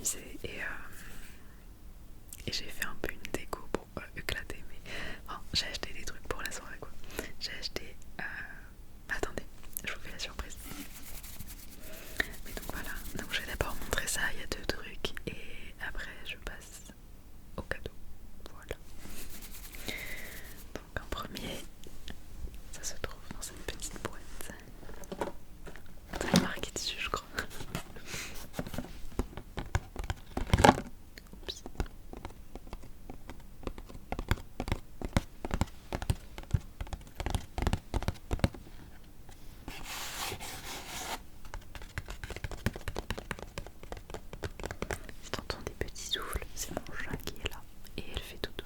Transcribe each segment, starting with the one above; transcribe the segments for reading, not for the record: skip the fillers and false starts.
m'amuser et j'ai fait un peu une déco pour éclater, mais enfin, j'ai acheté des trucs pour la soirée quoi. J'ai acheté attendez, je vous fais la surprise. Mais donc voilà, donc je vais d'abord montrer ça, il y a deux trucs et après je passe au cadeau. Voilà. Donc en premier, ça se trouve dans cette petite boîte. C'est marqué dessus je crois. Oups. Si t'entends des petits souffles, c'est mon chat qui est là et elle fait dodo.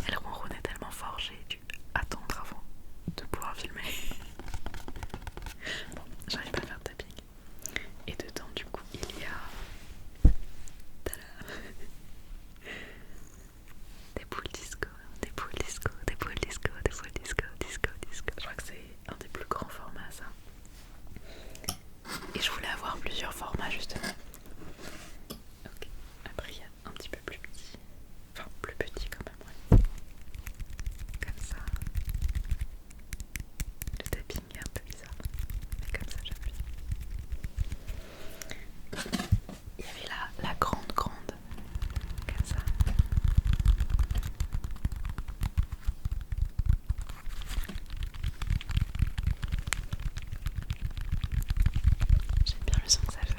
Elle ronronnait tellement fort, j'ai dû attendre avant de pouvoir filmer. Bon, j'arrive pas à faire de tapping. Et dedans, du coup, il y a tada, des boules disco, des boules disco, des boules disco, des boules disco, disco, disco. Je crois que c'est un des plus grands formats, ça. Et je voulais avoir plusieurs formats, justement. Ok, après, il y a un petit peu plus petit. Enfin, plus petit quand même, ouais. Comme ça. Le tapping est un peu bizarre, mais comme ça j'aime bien. Il y avait la grande, comme ça. J'aime bien le son que ça fait.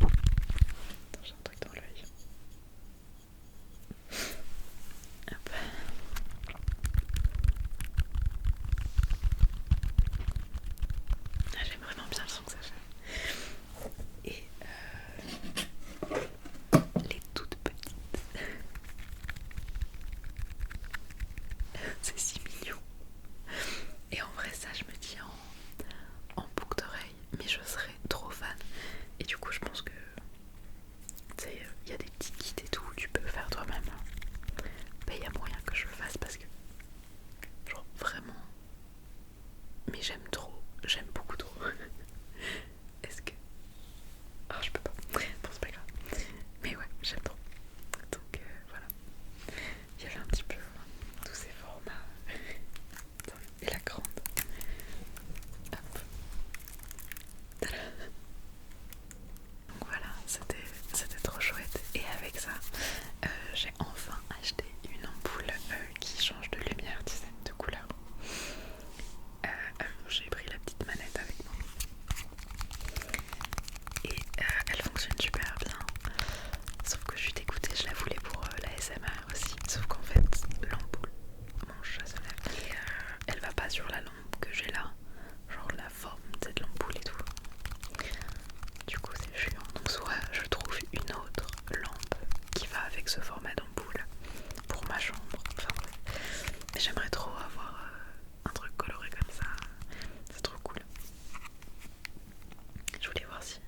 Attends, j'ai un truc dans l'œil. Hop. Ah, j'aime vraiment bien le son que ça fait. Et les toutes petites. C'est si mignon. Et en vrai, ça, je me dis en boucle d'oreille, mais je serais trop fan. Et du coup, je pense que tu sais, il y a des petits kits et tout, tu peux faire toi-même. Ben, il y a moyen que je le fasse parce que, genre, vraiment. Mais j'aime beaucoup trop. Est-ce que. Ah, je peux pas. Bon, c'est pas grave. Mais ouais, j'aime trop. Donc voilà. Il y avait un petit peu tous ces formats. Et la grande. Hop. Tada. Donc voilà, c'était trop chouette. Et avec ça, j'ai enfin acheté une ampoule qui change de lumière, tu sais, de couleur. J'ai pris la petite manette avec moi. Et elle fonctionne super bien. Sauf que je suis dégoûtée, je la voulais pour la SMR aussi. Sauf qu'en fait, l'ampoule, mon chat se lève. Et elle va pas sur la lampe que j'ai là. Genre la forme de l'ampoule et tout. Du coup c'est chiant. Donc soit je trouve une autre lampe qui va avec ce format d'ampoule pour ma chambre. Enfin bref. Mais j'aimerais trop avoir un truc coloré comme ça. C'est trop cool. Je voulais voir si...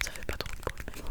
Ça fait pas trop de bruit mais bon.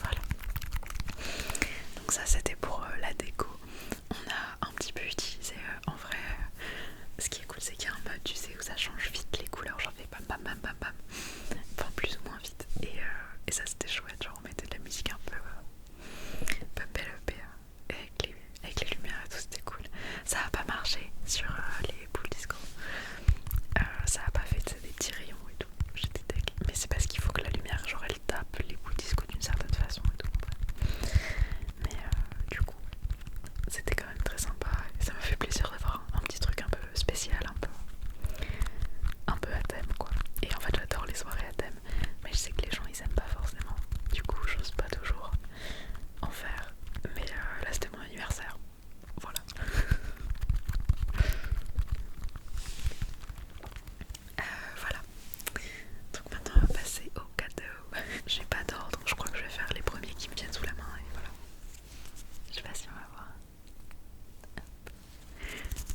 Voilà. Donc ça c'était pour la déco. On a un petit peu utilisé en vrai. Ce qui est cool c'est qu'il y a un mode tu sais où ça change vite les couleurs. J'en fais bam bam bam bam bam. Enfin plus ou moins vite. Et ça c'était chouette. Genre on mettait de la musique un peu pumped up et avec les lumières et tout c'était cool. Ça a pas marché marché sur les boules disco. Ça a pas fait des petits rayons et tout. J'étais deg. Mais c'est parce qu'il faut que la lumière, genre elle tape les boules disco d'une certaine façon et tout. Mais du coup, c'était quand même très sympa et ça m'a fait plaisir d'avoir un petit truc un peu spécial, un peu à thème quoi. Et en fait j'adore les soirées à thème, mais je sais que les gens ils aiment pas forcément. Du coup j'ose pas toujours en faire. Mais là c'était mon anniversaire. Voilà. Voilà. Donc maintenant on va passer au cadeau. J'ai pas d'ordre, donc je crois que je vais faire les premiers qui me viennent sous la main et voilà. Je sais pas si on va voir.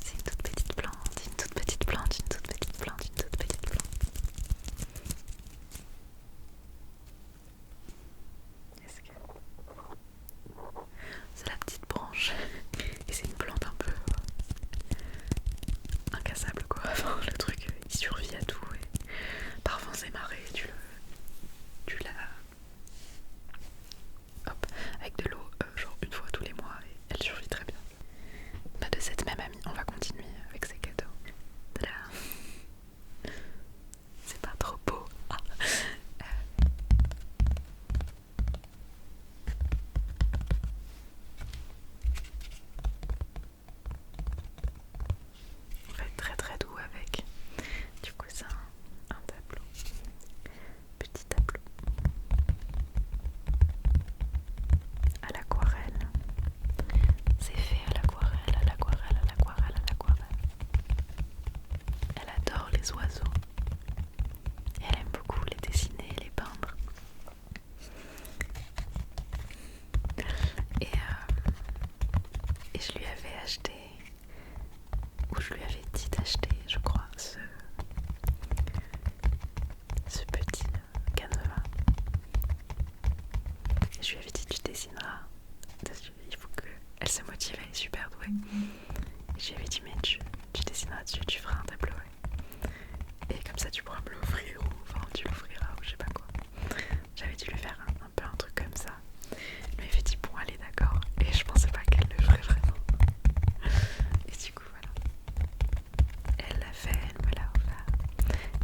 C'est une toute petite plante, une toute petite plante, une toute petite plante, une toute petite plante. Est-ce que... C'est la petite branche. Et c'est une plante un peu incassable quoi. Enfin, le truc il survit à tout et par vents et marées tu la... Hop, avec de l'eau genre une fois tous les mois et elle survit très bien. Bah, de cette même amie, on va continuer avec ces cadeaux. Tada. C'est pas trop beau. Ah. On va être très très doux avec. Du coup c'est un tableau. Petit tableau. À l'aquarelle. C'est fait à l'aquarelle, à l'aquarelle, à l'aquarelle, à l'aquarelle. Elle adore les oiseaux. Et elle aime beaucoup les dessiner et les peindre. Et je lui avais acheté, ou je lui avais dit d'acheter, je crois, ce petit canevas. Et je lui avais dit tu dessineras dessus, il faut qu'elle se motive, elle est super douée. Et je lui avais dit mais tu dessineras dessus, tu feras un tableau. Et comme ça tu pourras me l'offrir, ou enfin tu l'offriras, ou je sais pas quoi. J'avais dû lui faire un peu un truc comme ça. Elle m'avait dit bon allez d'accord. Et je pensais pas qu'elle le ferait vraiment. Et du coup voilà. Elle l'a fait, elle me l'a offert.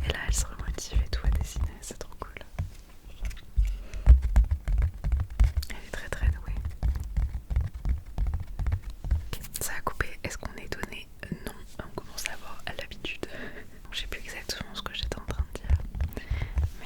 Et là elle se remotive et tout à dessiner, c'est trop cool. Elle est très très douée. Ça a coupé, est-ce qu'on est donné? Non, on commence à avoir l'habitude. Je sais plus exactement ce que j'étais en train de dire. Mais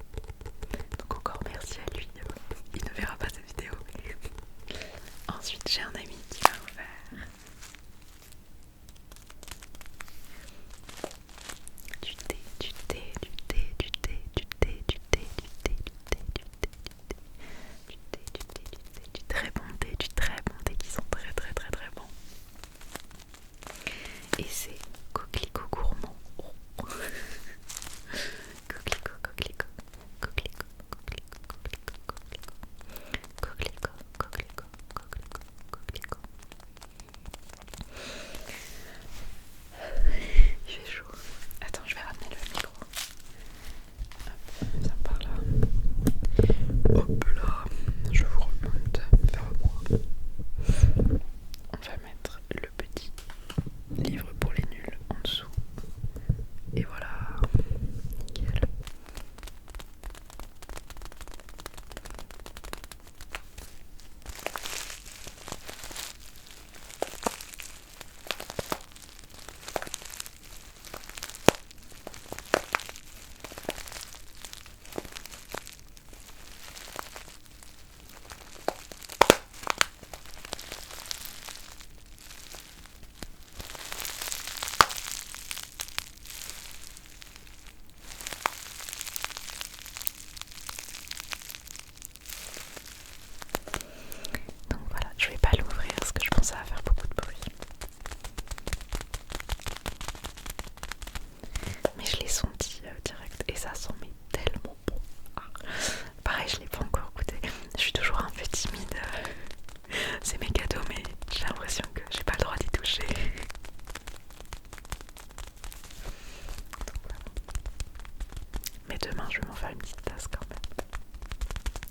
demain je vais m'en faire une petite tasse quand même.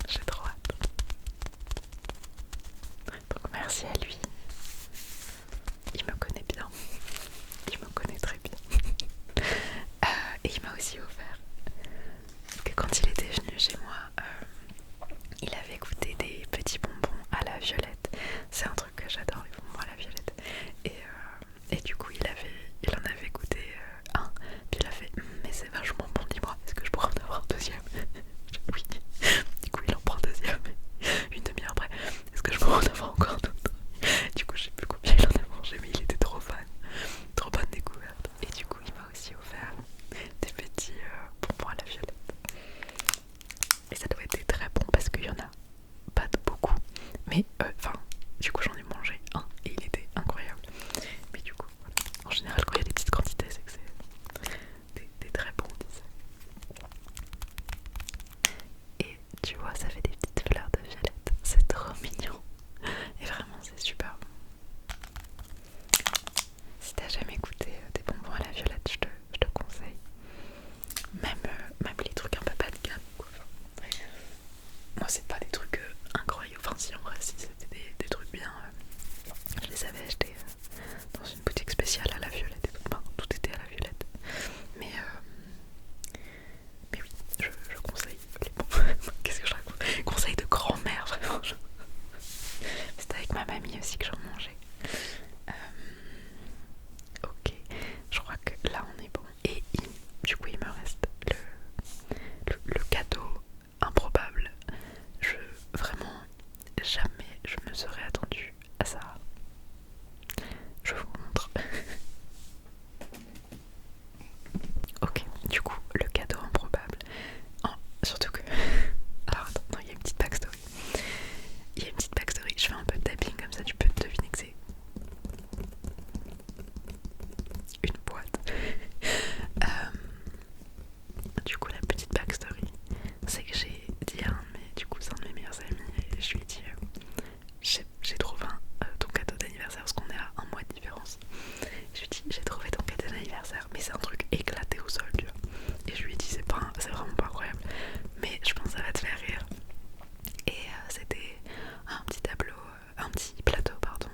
J'ai trop hâte. Donc merci à lui. Il me connaît bien. Il me connaît très bien. Et il m'a aussi offert que quand il était venu chez moi, il avait goûté des petits bonbons à la violette. C'est un truc que j'adore, les bonbons à la violette. Et du coup, il en avait goûté un. Puis il a fait mais c'est vachement bon, dis-moi, est-ce que je pourrais en avoir un deuxième? Oui. Du coup, il en prend un deuxième. Une demi-heure après, est-ce que je pourrais en avoir encore d'autres? Du coup, je sais plus combien il en a mangé, mais il était trop fan. Trop bonne découverte. Et du coup, il m'a aussi offert des petits bonbons à la violette. Et ça doit être très bon parce qu'il y en a pas beaucoup. Mais enfin, du coup, j'en ai mangé un et il était incroyable. Mais du coup, voilà. En général, quand il y a des petites quantités, c'est que c'est des très bons, et tu vois, ça fait des petites fleurs de violette. C'est trop mignon. Et vraiment, c'est super bon. Si t'as jamais goûté des bonbons à la violette, je te conseille. Même les trucs un peu bas de gamme, quoi. Enfin, moi, c'est pas des trucs incroyables. Enfin, si, en vrai, si c'était des trucs bien. Je les avais achetés dans une boutique spéciale à la violette et tout. Enfin, tout était à la violette. Mais oui, je conseille les bonbons. Qu'est-ce que je raconte? Conseil de grand-mère, vraiment. C'était avec ma mamie aussi que j'en mangeais. Ok, je crois que là on est bon. Et du coup il me reste le cadeau improbable. Vraiment, jamais je me serais attendue à ça. Je vous montre. Ok, du coup, le cadeau improbable. Surtout que... Alors attends, non, il y a une petite backstory. Il y a une petite backstory. Je fais un peu de tapping comme ça, tu peux deviner que c'est une boîte. Du coup, la petite backstory, c'est que j'ai dit à un de mes meilleurs amis, et je lui ai dit j'ai trouvé ton cadeau d'anniversaire, parce qu'on est à un mois de différence. Je lui ai dit j'ai trouvé ton cadeau d'anniversaire, mais c'est un truc éclaté au sol, tu vois. Et je lui ai dit c'est vraiment pas incroyable, mais je pense que ça va te faire rire. Et c'était un petit tableau, un petit plateau, pardon,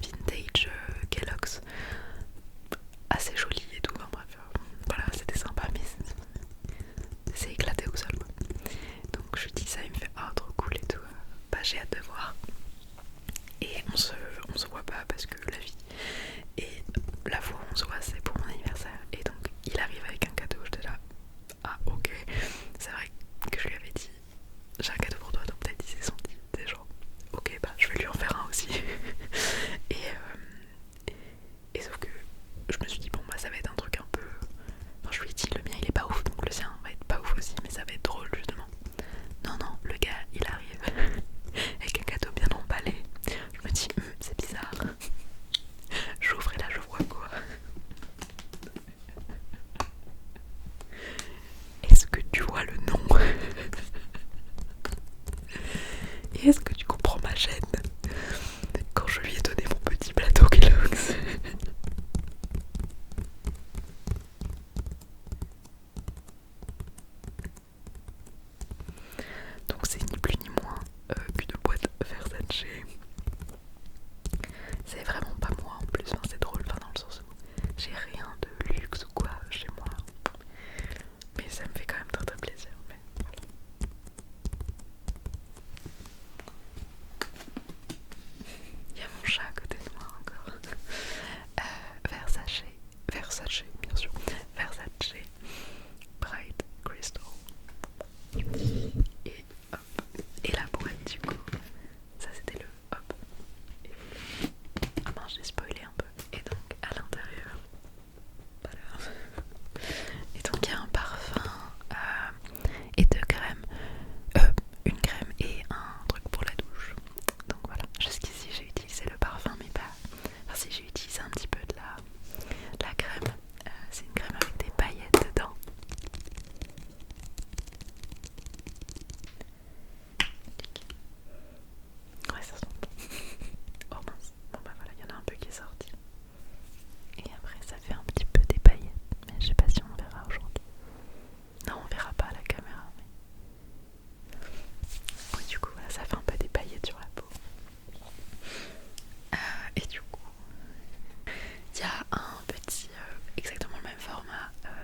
vintage Kellogg's, assez joli et tout, enfin bref, voilà, c'était sympa, mais c'est éclaté au sol. Donc je lui dis ça, il me fait ah trop cool et tout, bah j'ai hâte de voir. Et on se voit pas parce que la vie. Et la fois où on se voit, c'est pour mon anniversaire. Et donc il arrive avec un cadeau, j'étais là, ah ok. C'est vrai que je lui avais dit j'ai un cadeau pour toi, donc peut-être il s'est senti des gens. Ok, bah je vais lui en faire un aussi. et sauf que je me suis dit bon bah ça va être un truc un peu. Enfin, je lui ai dit le mien il est pas ouf, donc le sien va être pas ouf aussi, mais ça va être drôle justement. Non, le gars il arrive avec un cadeau bien emballé. Je me dis c'est bizarre. Je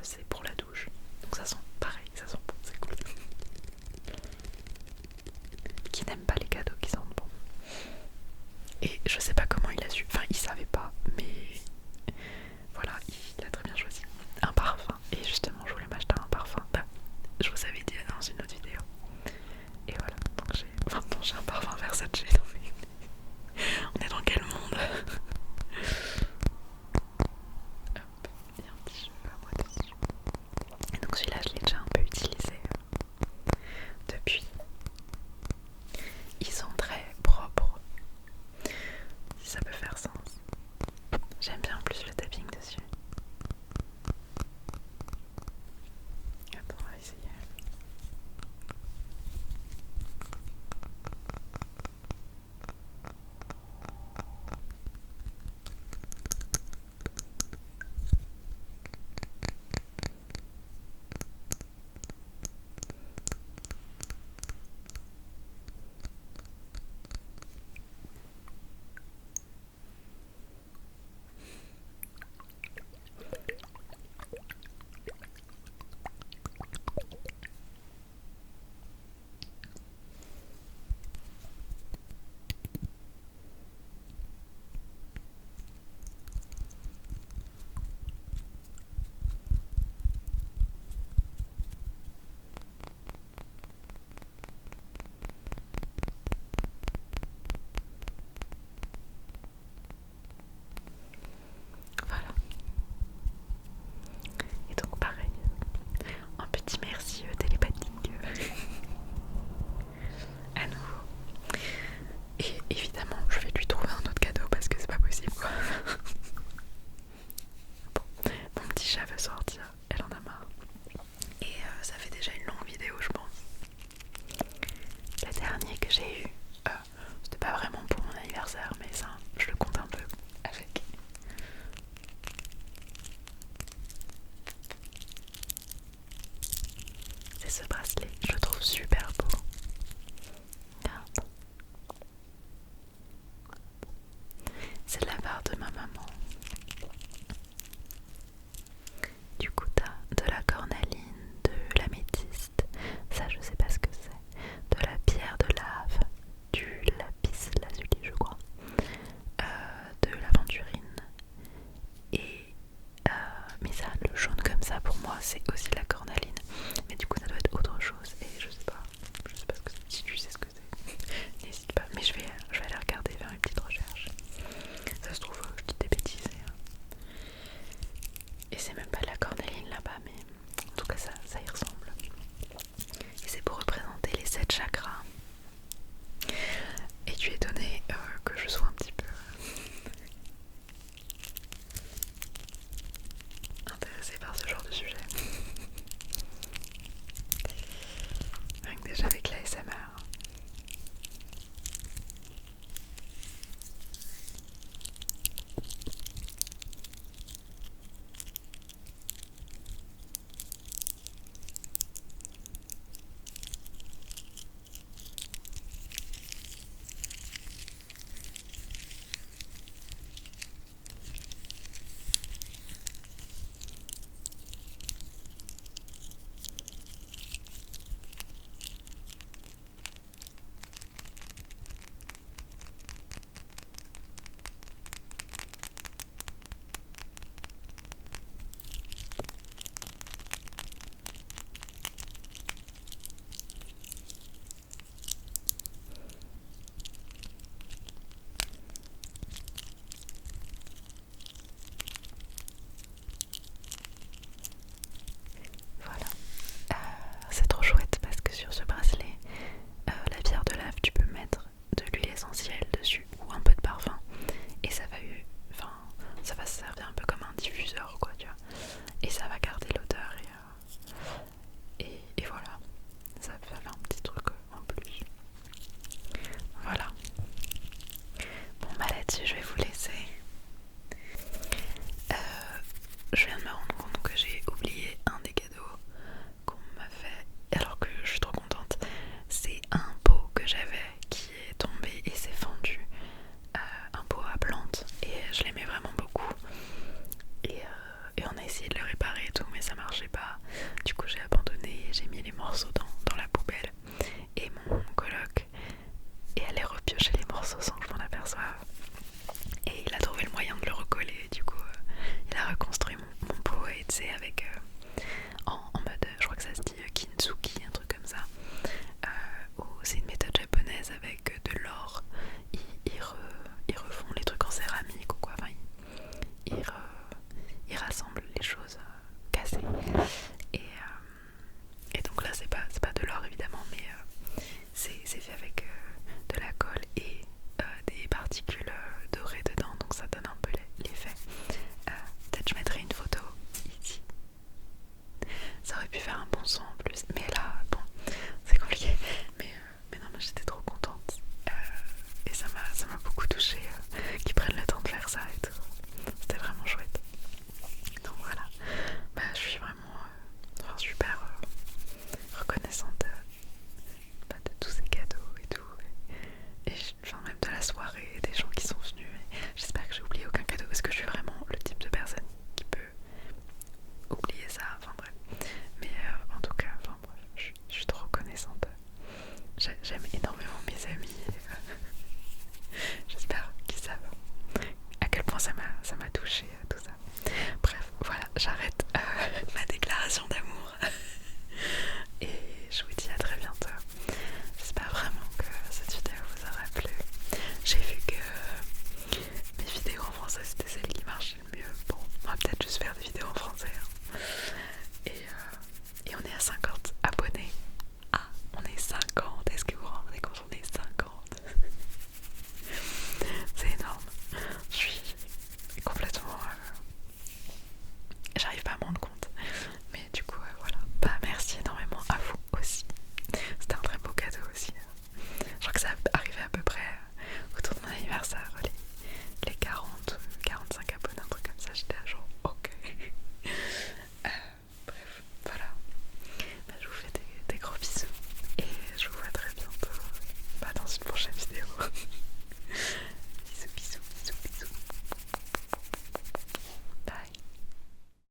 c'est pour la douche. Donc ça sent pareil, ça sent bon, c'est cool. Qui n'aime pas les cadeaux qui sentent bon. Et je sais pas comment il a su, enfin il savait pas, mais voilà, il a très bien choisi un parfum. Et justement je voulais m'acheter un parfum, bah, je vous avais dit dans une autre vidéo. Et voilà, donc maintenant j'ai un parfum Versace. On est dans quel monde? Hop, il y a un petit cheveu à moi dessus. Et donc celui-là je l'ai déjà un peu utilisé depuis. Ils sont très propres, si ça peut faire sens. J'aime bien en plus le tapping dessus. Attends, on va essayer. Voilà. Et donc pareil, un petit merci télépathique à nouveau. Et évidemment, je vais lui trouver un autre cadeau parce que c'est pas possible quoi. Bon, mon petit chat veut sortir, elle en a marre. Et ça fait déjà une longue vidéo je pense. Le dernier que j'ai eu, c'était pas vraiment pour mon anniversaire, mais ça, je le compte un peu avec. C'est ce bracelet, je le trouve super beau. Regarde. C'est de la part de ma maman. Du coup t'as de la cornaline, de l'améthyste, ça je sais pas ce que c'est, de la pierre de lave, du lapis lazuli je crois, de l'aventurine et mais ça, le jaune comme ça pour moi c'est aussi de la cornaline, mais du coup ça doit être autre chose et je sais pas ce que c'est. Si tu sais ce que c'est, n'hésite pas, mais je vais aller regarder, faire une petite recherche. Ça se trouve je dis des bêtises et c'est même pas de la cornaline là-bas, mais en tout cas ça y ressemble. Et c'est pour représenter les 7 chakras. Et tu es étonné que je sois un petit peu intéressée par ce genre de sujet. Rien que déjà avec l'ASMR. du coup j'ai abandonné, j'ai mis les morceaux dans la poubelle et mon coloc est allé repiocher les morceaux sans que je m'en aperçoive et il a trouvé le moyen de le recoller. Du coup il a reconstruit mon pot et tu sais avec en mode, je crois que ça se dit kintsugi, un truc comme ça, où c'est une méthode japonaise avec de l'or. Ils refont les trucs en céramique ou quoi, enfin ils rassemblent les choses cassées et donc là c'est pas de l'or évidemment, mais c'est fait avec de la colle et des particules dorées dedans, donc ça donne un peu l'effet. Peut-être je mettrai une photo ici. Ça aurait pu faire un bon son